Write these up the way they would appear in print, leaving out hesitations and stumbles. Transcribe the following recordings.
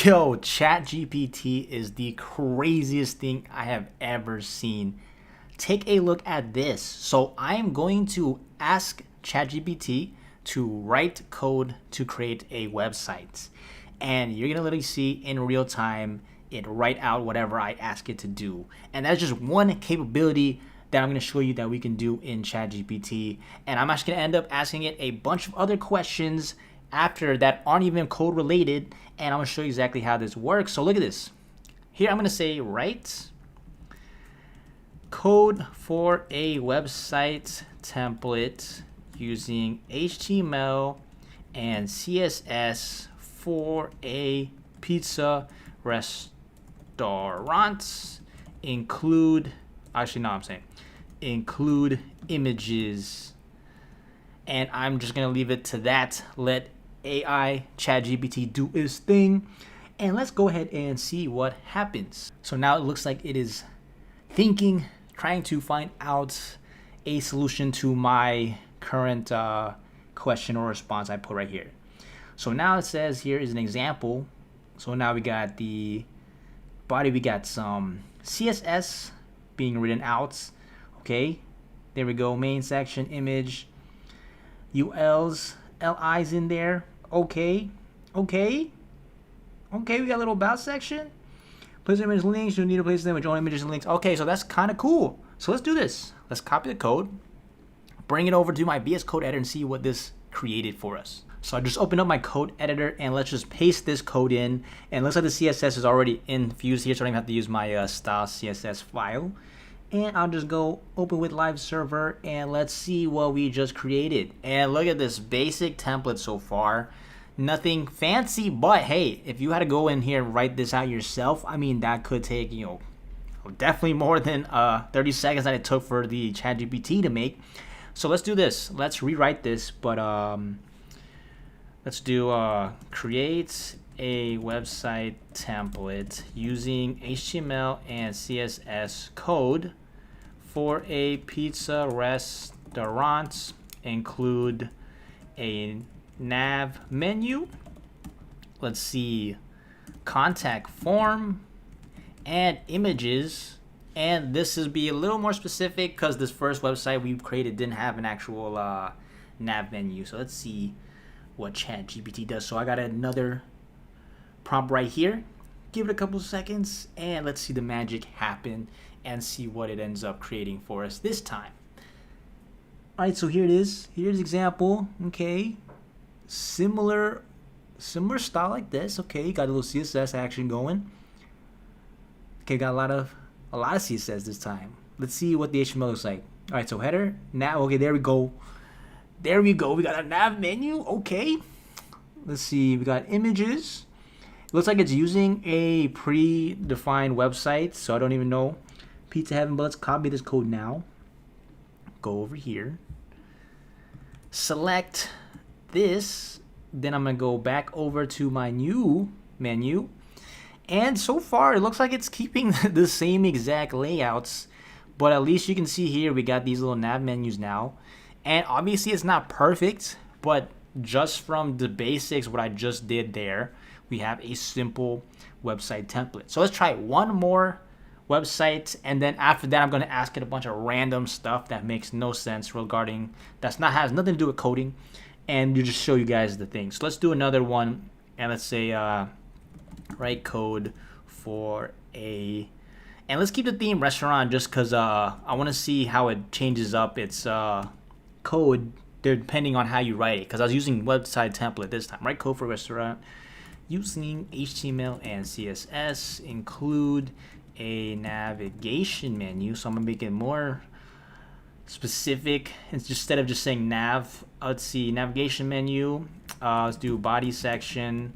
Yo, ChatGPT is the craziest thing I have ever seen. Take a look at this. So, I am going to ask ChatGPT to write code to create a website. And you're going to literally see in real time it write out whatever I ask it to do. And that's just one capability that I'm going to show you that we can do in ChatGPT. And I'm actually going to end up asking it a bunch of other questions after that aren't even code related, and I'm going to show you exactly how this works. So look at this. Here I'm going to say write code for a website template using HTML and CSS for a pizza restaurant. Include images. And I'm just going to leave it to that. Let AI ChatGPT do its thing. And let's go ahead and see what happens. So now it looks like it is thinking, trying to find out a solution to my current question or response I put right here. So now it says here is an example. So now we got the body, we got some CSS being written out. Okay, there we go. Main section, image, ULs, LIs in there. Okay. We got a little about section. Place image links. You need to place them with join images and links. Okay, so that's kind of cool. So let's do this. Let's copy the code, bring it over to my VS Code editor and see what this created for us. So I just opened up my code editor and let's just paste this code in. And it looks like the CSS is already infused here, so I don't even have to use my style CSS file. And I'll just go open with live server and let's see what we just created. And look at this basic template so far. Nothing fancy, but hey, if you had to go in here and write this out yourself, I mean, that could take, definitely more than 30 seconds that it took for the ChatGPT to make. So let's do this. Let's rewrite this, but let's do create a website template using HTML and CSS code for a pizza restaurant. Include a nav menu. Let's see, contact form and images. And this is be a little more specific because this first website we created didn't have an actual nav menu. So let's see what ChatGPT does. So I got another prompt right here. Give it a couple seconds and let's see the magic happen and see what it ends up creating for us this time. All right, so here it is. Here's example. Okay, similar style like this. Okay, got a little CSS action going. Okay, got a lot of CSS this time. Let's see what the HTML looks like. All right, so header. Now, okay, there we go. We got a nav menu. Okay, let's see. We got images. Looks like it's using a predefined website, so I don't even know. Pizza Heaven, but let's copy this code now. Go over here. Select this. Then I'm going to go back over to my new menu. And so far, it looks like it's keeping the same exact layouts. But at least you can see here, we got these little nav menus now. And obviously, it's not perfect, but just from the basics, what I just did there, we have a simple website template. So let's try one more website, and then after that I'm going to ask it a bunch of random stuff that makes no sense regarding has nothing to do with coding, and you just show you guys the thing. So let's do another one, and let's say write code for a, and let's keep the theme restaurant just because I want to see how it changes up its code depending on how you write it, because I was using website template this time. Write code for restaurant using HTML and CSS. Include a navigation menu. So I'm gonna make it more specific. Instead of just saying nav, let's see, navigation menu. Let's do body section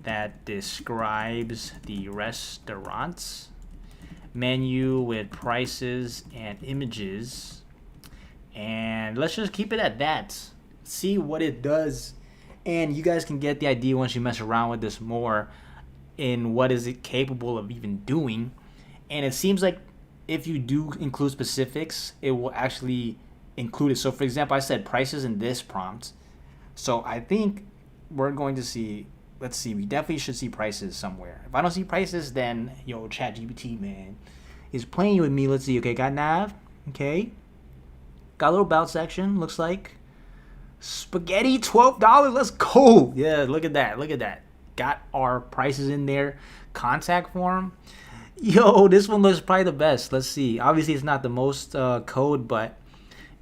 that describes the restaurants. Menu with prices and images. And let's just keep it at that. See what it does. And you guys can get the idea once you mess around with this more in what is it capable of even doing. And it seems like if you do include specifics, it will actually include it. So for example, I said prices in this prompt. So I think we're going to see, let's see. We definitely should see prices somewhere. If I don't see prices, then yo, ChatGPT, man, is playing with me. Let's see. Okay, got nav. Okay, got a little about section. Looks like spaghetti, $12. Let's go. Yeah, look at that. Look at that. Got our prices in there. Contact form. Yo, this one looks probably the best. Let's see. Obviously, it's not the most code, but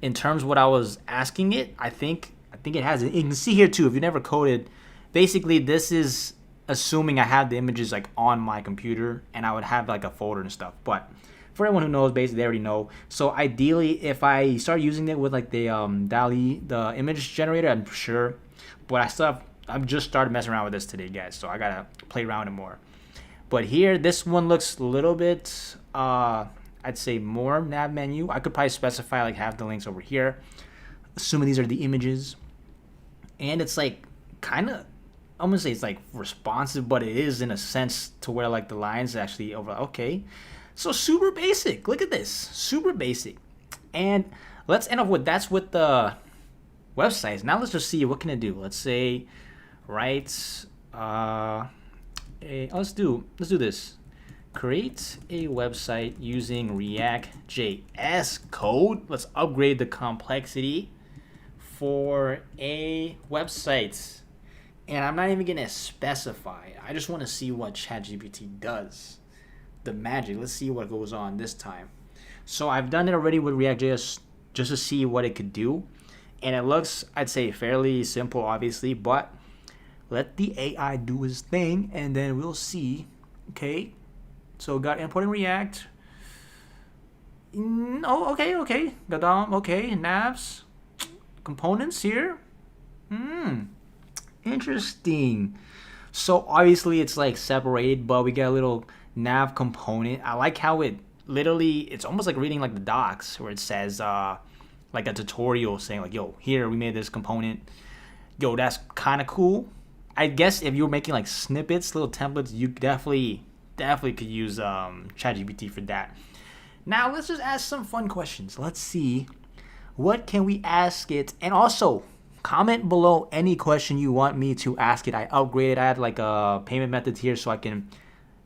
in terms of what I was asking it, I think it has it. You can see here too. If you never coded, basically this is assuming I have the images like on my computer, and I would have like a folder and stuff. But for everyone who knows, basically they already know. So ideally, if I start using it with like the DALL-E, the image generator, I'm sure. But I've just started messing around with this today, guys. So I gotta play around with it more. But here, this one looks a little bit, I'd say more nav menu. I could probably specify like have the links over here, assuming these are the images. And it's like kind of, I'm gonna say it's like responsive, but it is in a sense to where like the lines actually over. Okay, so super basic. Look at this, super basic. And let's end off with that's with the websites. Now let's just see what can it do. Let's say, right. Let's do this. Create a website using React.js code. Let's upgrade the complexity for a website. And I'm not even gonna specify. I just want to see what ChatGPT does. The magic. Let's see what goes on this time. So I've done it already with React.js just to see what it could do. And it looks, I'd say, fairly simple, obviously, but let the AI do its thing, and then we'll see. Okay, so got importing React. Oh, okay. Got okay, navs, components here. Interesting. So obviously it's like separated, but we got a little nav component. I like how it literally, it's almost like reading like the docs where it says like a tutorial saying like, yo, here we made this component. Yo, that's kind of cool. I guess if you're making like snippets, little templates, you definitely could use ChatGPT for that. Now let's just ask some fun questions. Let's see, what can we ask it? And also comment below any question you want me to ask it. I upgraded. I had like a payment method here so I can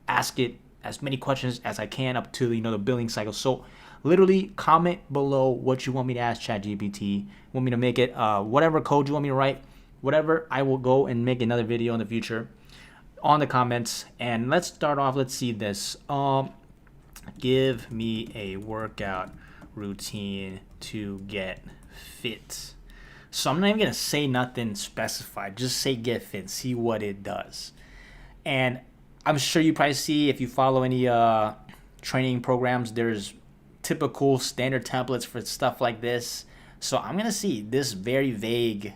ask it as many questions as I can up to the billing cycle. So literally comment below what you want me to ask ChatGPT. Want me to make it whatever code you want me to write. Whatever, I will go and make another video in the future on the comments. And let's start off. Let's see this. Give me a workout routine to get fit. So I'm not even gonna say nothing specified. Just say get fit. See what it does. And I'm sure you probably see, if you follow any training programs, there's typical standard templates for stuff like this. So I'm gonna see this very vague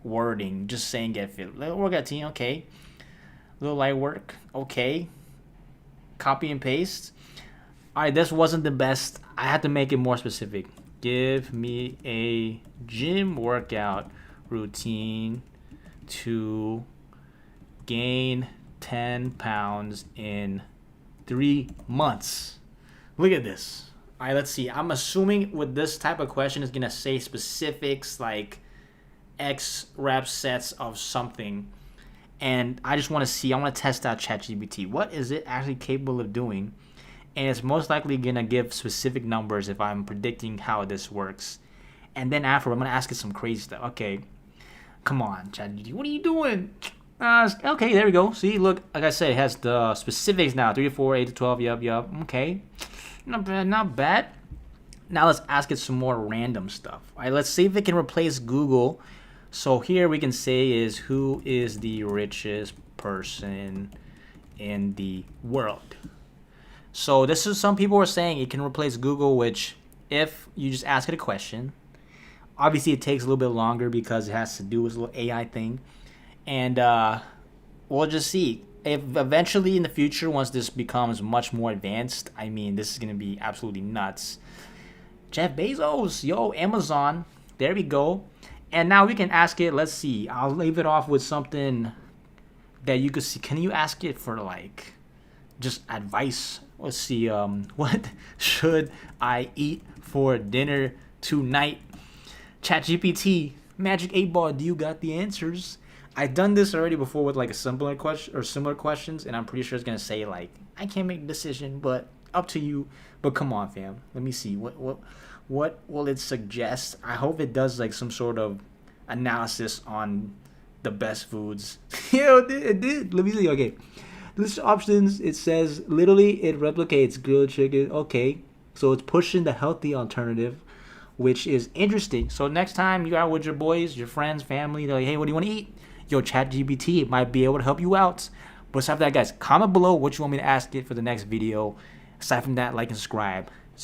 wording, just saying get fit. Little workout team, okay. Little light work, okay. Copy and paste. All right, this wasn't the best. I had to make it more specific. Give me a gym workout routine to gain 10 pounds in 3 months. Look at this. All right, let's see. I'm assuming with this type of question, it's gonna say specifics like X rep sets of something, and I just want to see. I want to test out ChatGPT. What is it actually capable of doing? And it's most likely gonna give specific numbers if I'm predicting how this works. And then after, I'm gonna ask it some crazy stuff. Okay, come on, ChatGPT, what are you doing? Okay, there we go. See, look, like I said, it has the specifics now. 3 to 4, 8 to 12. Yup. Okay, not bad. Now let's ask it some more random stuff. All right, let's see if it can replace Google. So here we can say is, who is the richest person in the world? So this is, some people are saying it can replace Google, which if you just ask it a question, obviously it takes a little bit longer because it has to do with a little AI thing. And we'll just see. If eventually in the future, once this becomes much more advanced, I mean, this is going to be absolutely nuts. Jeff Bezos, yo, Amazon, there we go. And now we can ask it, let's see, I'll leave it off with something that you could see. Can you ask it for like just advice? Let's see, what should I eat for dinner tonight? ChatGPT, Magic 8 Ball, do you got the answers? I've done this already before with like a simpler question or similar questions, and I'm pretty sure it's gonna say like, I can't make a decision, but up to you. But come on, fam. Let me see. What will it suggest? I hope it does like some sort of analysis on the best foods. Yeah, it did. Let me see. Okay. List options, it says literally it replicates grilled chicken. Okay. So it's pushing the healthy alternative, which is interesting. So next time you're out with your boys, your friends, family, they're like, hey, what do you want to eat? Yo, ChatGPT might be able to help you out. But aside from that, guys, comment below what you want me to ask it for the next video. Aside from that, like and subscribe.